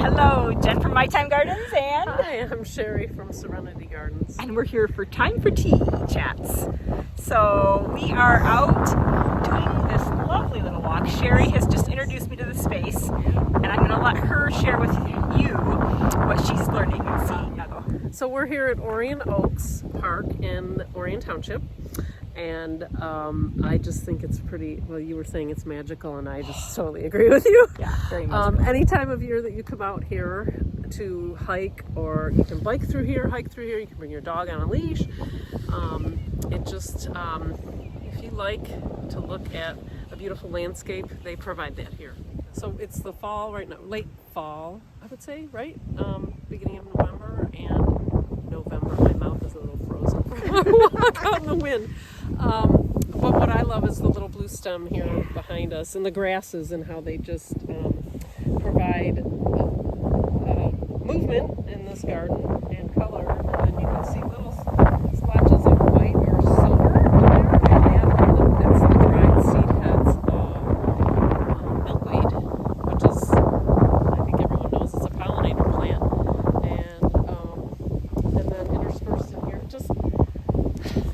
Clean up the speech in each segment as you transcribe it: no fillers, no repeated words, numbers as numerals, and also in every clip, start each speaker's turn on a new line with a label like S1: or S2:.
S1: Hello, Jen from My Time Gardens, and
S2: Hi, I'm Cheri from Serenity Gardens.
S1: and we're here for Time for Tea chats. So we are out doing this lovely little walk. Cheri has just introduced me to the space, and I'm going to let her share with you what she's learning and seeing. Now go.
S2: So we're here at Orion Oaks Park in Orion Township, and I just think it's pretty, well, you were saying it's magical, and I just totally agree with you.
S1: Yeah, very magical.
S2: Any time of year that you come out here to hike, or you can bike through here, hike through here, you can bring your dog on a leash. It just, if you like to look at a beautiful landscape, they provide that here. So it's the fall right now, late fall, I would say, right? Beginning of November and November. My mouth is a little frozen from my walk out in the wind. But what I love is the little blue stem here behind us, and the grasses, and how they just provide movement in this garden and color. And then you can see little splotches of white or silver in there, and that's the dried seed heads of milkweed, which is, I think everyone knows, it's a pollinator plant. And then interspersed in here, just,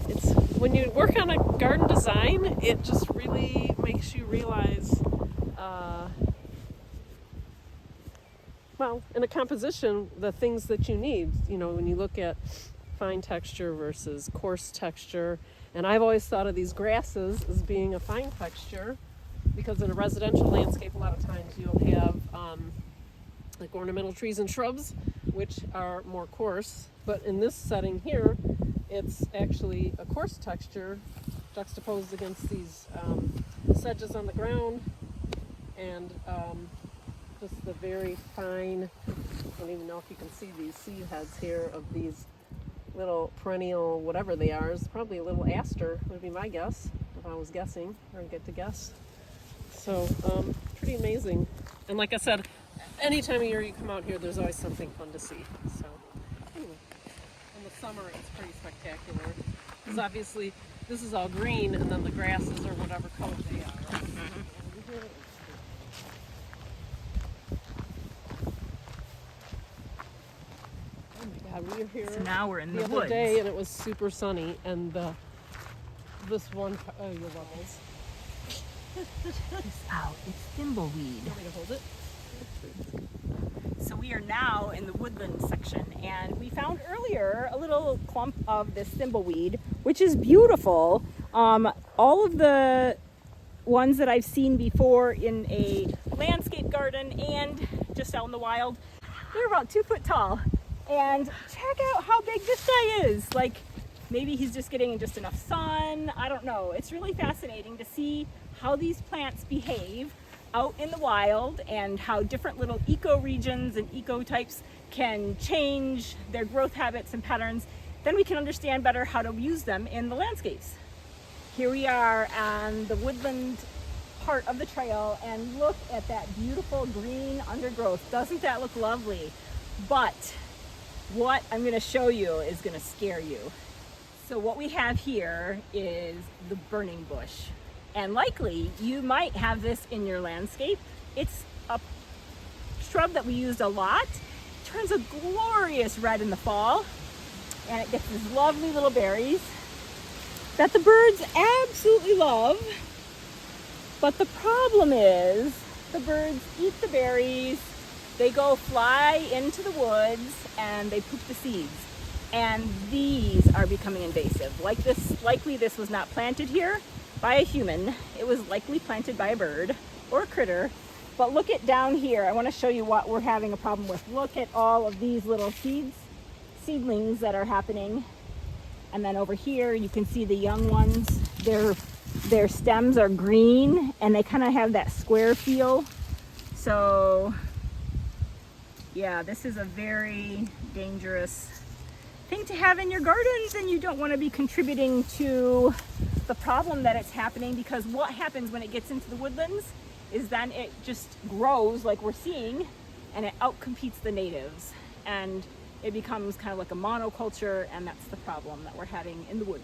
S2: it's, when you work on a garden design, it just really makes you realize, well, in a composition, the things that you need, you know, when you look at fine texture versus coarse texture. And I've always thought of these grasses as being a fine texture, because in a residential landscape, a lot of times you'll have like ornamental trees and shrubs, which are more coarse. But in this setting here, it's actually a coarse texture juxtaposed against these sedges on the ground, and just the very fine, I don't even know if you can see these seed heads here of these little perennial, whatever they are. It's probably a little aster, would be my guess, if I was guessing, or get to guess. So, pretty amazing. And like I said, any time of year you come out here, there's always something fun to see. So, anyway, in the summer it's pretty spectacular. Because obviously this is all green, and then the grasses are whatever color they are. We were here
S1: So now we're in the
S2: other
S1: woods.
S2: day, and it was super sunny, and this one, oh, your levels.
S1: Out, it's thimbleweed.
S2: You want me to hold it?
S1: So we are now in the woodland section, and we found earlier a little clump of this thimbleweed, which is beautiful. All of the ones that I've seen before in a landscape garden and just out in the wild, they're about 2 foot tall. And check out how big this guy is. Like, maybe he's just getting just enough sun. I don't know. It's really fascinating to see how these plants behave out in the wild, and how different little ecoregions and ecotypes can change their growth habits and patterns. Then we can understand better how to use them in the landscapes. Here we are on the woodland part of the trail, and look at that beautiful green undergrowth. Doesn't that look lovely? But what I'm going to show you is going to scare you. So what we have here is the burning bush. And likely you might have this in your landscape. It's a shrub that we used a lot. It turns a glorious red in the fall, and it gets these lovely little berries that the birds absolutely love. But the problem is the birds eat the berries, they go fly into the woods, and they poop the seeds. And these are becoming invasive. Likely this was not planted here by a human. It was likely planted by a bird or a critter. But look at down here. I want to show you what we're having a problem with. Look at all of these little seedlings that are happening. And then over here you can see the young ones. Their stems are green, and they kind of have that square feel. So yeah, this is a very dangerous thing to have in your gardens, and you don't want to be contributing to the problem that it's happening, because what happens when it gets into the woodlands is then it just grows like we're seeing, and it outcompetes the natives, and it becomes kind of like a monoculture, and that's the problem that we're having in the woods.